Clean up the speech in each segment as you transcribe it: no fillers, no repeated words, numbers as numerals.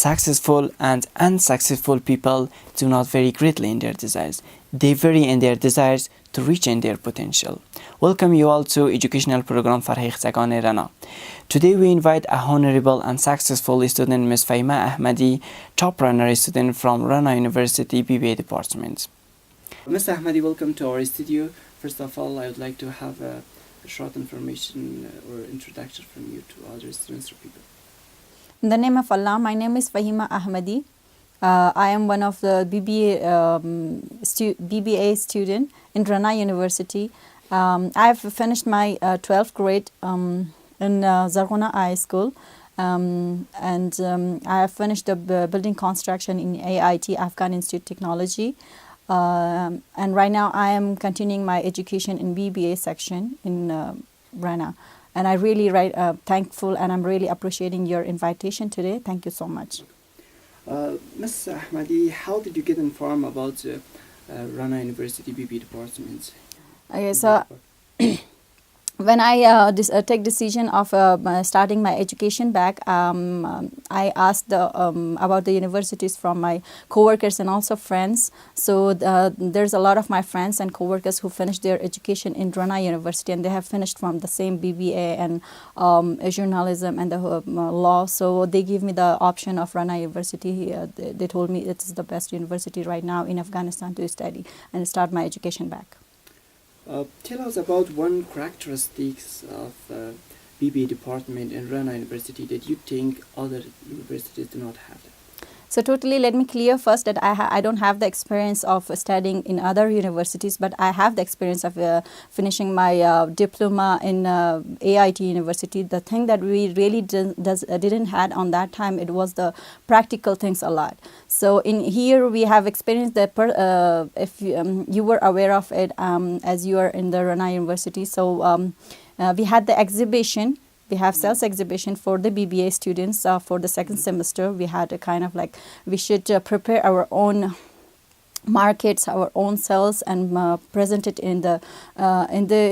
Successful and unsuccessful people do not vary greatly in their desires. They vary in their desires to reach in their potential. Welcome you all to educational program Farhikhtagan Rana. Today we invite a honorable and successful student, Ms. Fahima Ahmadi, top runner student from Rana University BBA department. Ms. Ahmadi, welcome to our studio. First of all, I would like to have a short information or introduction from you to other students or people. In the name of Allah, my name is Fahima Ahmadi. I am one of the BBA student in Rana University. I have finished my 12th grade in Zarghuna High School, and I have finished the building construction in AIT, Afghan Institute Technology. And right now I am continuing my education in BBA section in Rana. And I really thankful, and I'm really appreciating your invitation today. Thank you so much. Ms. Ahmadi, how did you get informed about Rana University BBA department? Okay, so when I take decision of starting my education back, I asked about the universities from my co-workers and also friends. So there's a lot of my friends and co-workers who finished their education in Rana University, and they have finished from the same BBA and journalism and the law. So they gave me the option of Rana University. They told me it is the best university right now in Afghanistan to study and start my education back. Tell us about one characteristics of BBA department in Rana University that you think other universities do not have. So totally, let me clear first that I don't have the experience of studying in other universities, but I have the experience of finishing my diploma in AIT University. The thing that we really didn't had on that time, it was the practical things a lot. So in here we have experienced that if you were aware of it as you are in the Rana University. So we had the exhibition. We have sales exhibition for the BBA students for the second semester. We had a kind of like, we should prepare our own markets, our own sales, and present it in the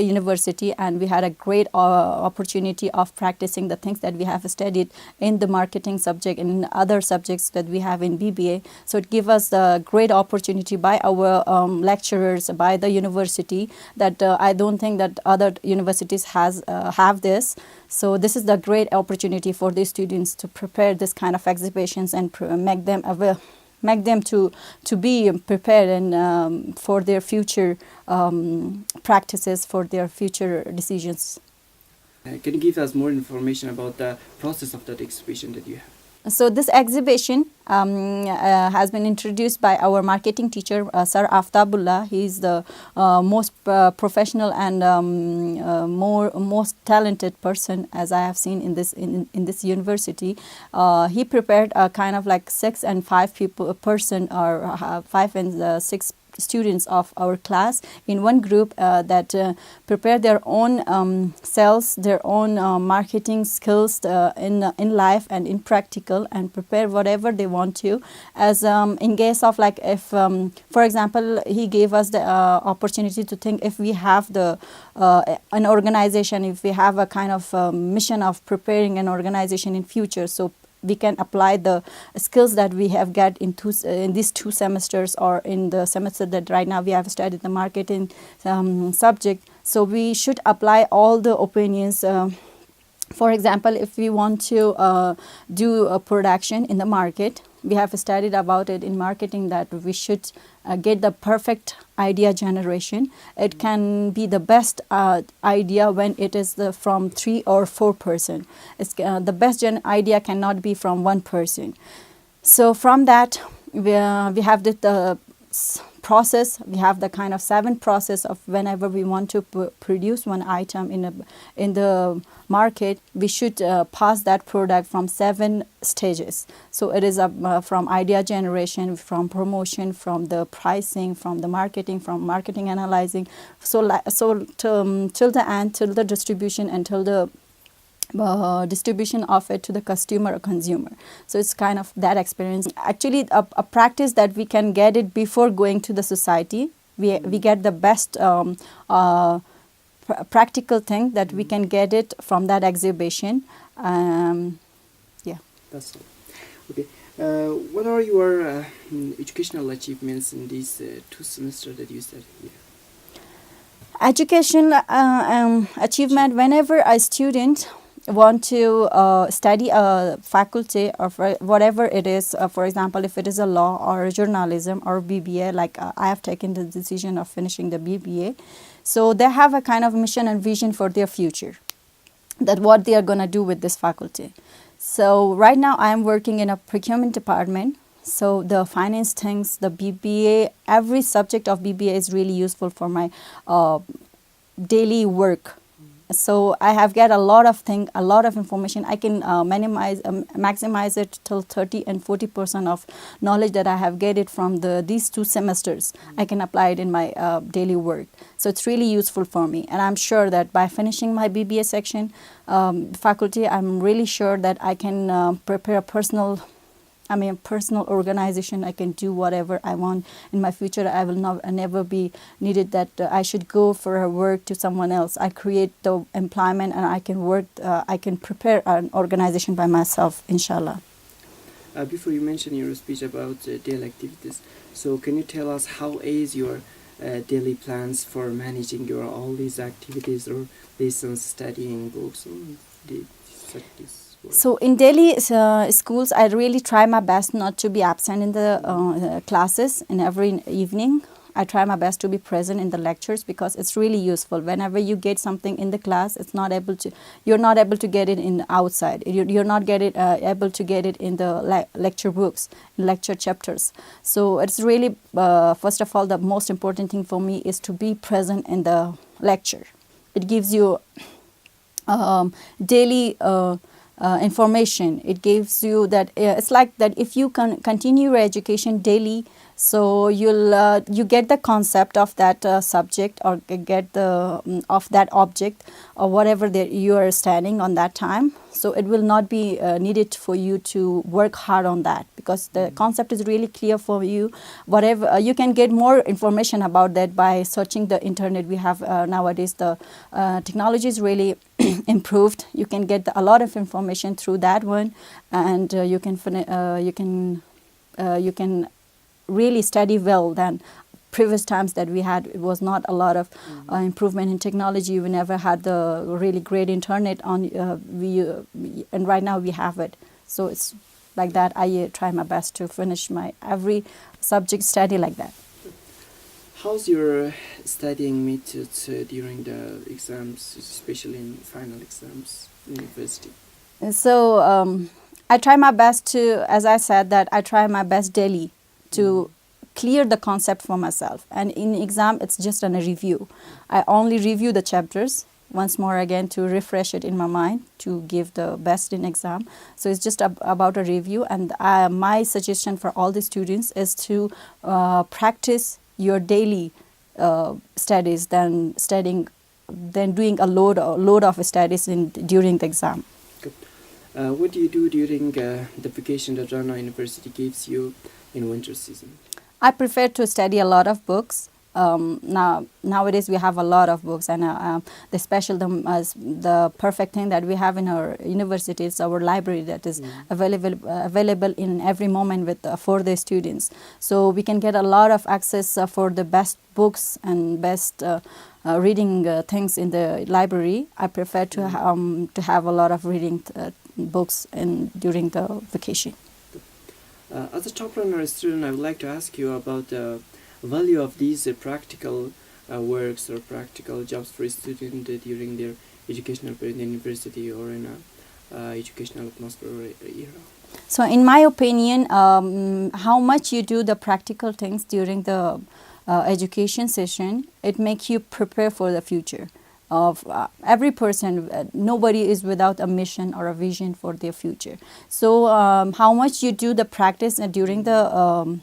university. And we had a great opportunity of practicing the things that we have studied in the marketing subject and in other subjects that we have in BBA. So it gives us the great opportunity by our lecturers, by the university, that I don't think that other universities have this. So this is the great opportunity for the students to prepare this kind of exhibitions and make them to be prepared and for their future practices, for their future decisions. Can you give us more information about the process of that exhibition that you have? So this exhibition has been introduced by our marketing teacher, Sir Aftabullah. He is the most professional and most talented person as I have seen in this university. He prepared a kind of like 6 and 5 person or 5 and 6 students of our class in one group that prepare their own sales, their own marketing skills in life and in practical, and prepare whatever they want to. As in case of like if, for example, he gave us the opportunity to think if we have the an organization, if we have a kind of mission of preparing an organization in future, so we can apply the skills that we have got in these 2 semesters or in the semester that right now we have studied the marketing subject. So we should apply all the opinions. For example, if we want to do a production in the market, we have studied about it in marketing that we should get the perfect idea generation. It can be the best idea when it is from 3 or 4 person. The best idea cannot be from 1 person. So from that, we have the process. We have the kind of 7 process of whenever we want to produce one item in the market, we should pass that product from 7 stages. So it is from idea generation, from promotion, from the pricing, from the marketing, from marketing analyzing. So till the end, till the distribution, until the distribution of it to the customer or consumer. So it's kind of that experience. Actually, a practice that we can get it before going to the society. We get the best practical thing that we can get it from that exhibition. Yeah. That's all. Okay. What are your educational achievements in these 2 semesters that you studied here? Education achievement, whenever a student want to study a faculty or for whatever it is, for example, if it is a law or journalism or BBA, like I have taken the decision of finishing the BBA, so they have a kind of mission and vision for their future, that what they are going to do with this faculty. So right now I am working in a procurement department. So the finance things, the BBA, every subject of BBA is really useful for my daily work. So I have get a lot of information. I can maximize it till 30 and 40% of knowledge that I have get it from these 2 semesters. I can apply it in my daily work. So it's really useful for me. And I'm sure that by finishing my BBA section faculty, I'm really sure that I can prepare a personal organization. I can do whatever I want in my future. I will never be needed that I should go for a work to someone else. I create the employment and I can work. I can prepare an organization by myself, inshallah. Before you mention your speech about daily activities, so can you tell us how is your daily plans for managing your all these activities or lessons, studying books, or such this? So in daily schools, I really try my best not to be absent in the classes in every evening. I try my best to be present in the lectures because it's really useful. Whenever you get something in the class, you're not able to get it in outside. You're not able to get it in the lecture books, lecture chapters. So it's really, first of all, the most important thing for me is to be present in the lecture. It gives you daily information. It gives you that it's like that if you can continue your education daily, so you get the concept of that subject or get the of that object or whatever that you are studying on that time. So it will not be needed for you to work hard on that because the concept is really clear for you. Whatever you can get more information about that by searching the internet. We have nowadays the technology is really improved. You can get a lot of information through that one, and you can really study well than previous times that we had. It was not a lot of improvement in technology. We never had the really great internet on. And right now we have it. So it's like that. I try my best to finish my every subject study like that. How's your studying methods during the exams, especially in final exams in university? So I try my best to, as I said, that I try my best daily to clear the concept for myself. And in exam, it's just a review. I only review the chapters once more again to refresh it in my mind to give the best in exam. So it's just about a review. And my suggestion for all the students is to practice your daily studies than doing a load of studies during the exam. Good. What do you do during the vacation that Rana University gives you in winter season? I prefer to study a lot of books. Nowadays we have a lot of books, and the perfect thing that we have in our university is our library that is available in every moment for the students. So we can get a lot of access for the best books and best reading things in the library. I prefer to have a lot of reading books during the vacation. As a top runner student, I would like to ask you about the value of these practical works or practical jobs for a student during their educational period in university or in a educational atmosphere era. So in my opinion, how much you do the practical things during the education session, it makes you prepare for the future of every person. Nobody is without a mission or a vision for their future. So how much you do the practice during the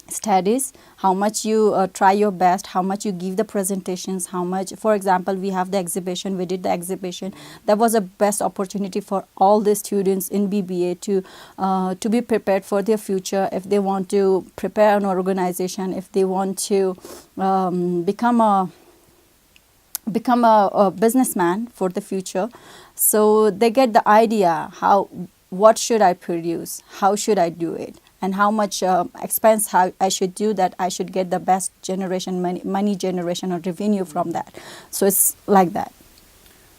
studies, how much you try your best, how much you give the presentations, how much, for example, we have the exhibition, we did the exhibition. That was a best opportunity for all the students in BBA to be prepared for their future. If they want to prepare an organization, if they want to become a businessman for the future, so they get the idea how what should I produce, how should I do it, and how much expense how I should do that I should get the best generation money generation or revenue from that. So it's like that.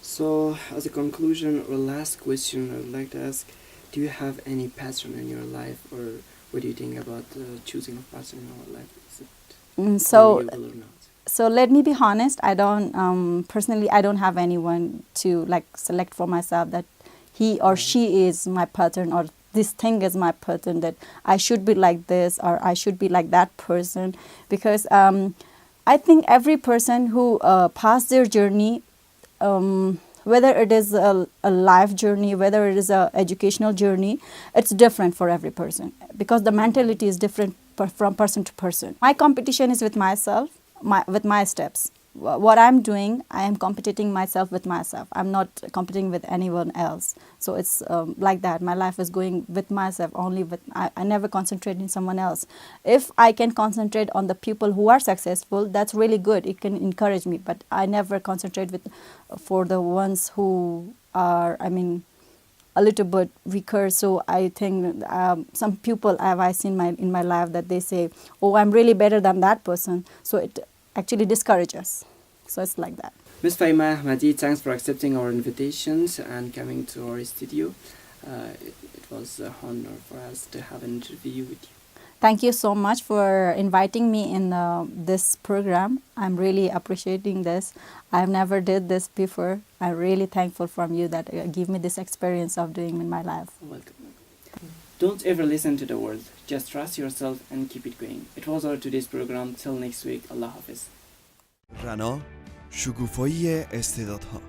So, as a conclusion or last question, I would like to ask, do you have any pattern in your life, or what do you think about choosing a pattern in our life? Is it valuable or not? So let me be honest. I don't personally. I don't have anyone to like select for myself that he or she is my pattern, or this thing is my pattern, that I should be like this or I should be like that person. Because I think every person who passed their journey, whether it is a life journey, whether it is a educational journey, it's different for every person, because the mentality is different from person to person. My competition is with myself, with my steps. What I'm doing, I am competing myself with myself. I'm not competing with anyone else. So it's like that. My life is going with myself only. I never concentrate in someone else. If I can concentrate on the people who are successful, that's really good. It can encourage me. But I never concentrate for the ones who are, a little bit weaker. So I think some people I seen in my life that they say, oh, I'm really better than that person. So it actually discourages. So it's like that. Ms. Fahima Ahmadi, thanks for accepting our invitations and coming to our studio. It was an honor for us to have an interview with you. Thank you so much for inviting me in this program. I'm really appreciating this. I've never did this before. I'm really thankful from you that give me this experience of doing in my life. Welcome. Don't ever listen to the world. Just trust yourself and keep it going. It was our today's program. Till next week. Allah Hafiz. رنا، شکوفایی استعدادها.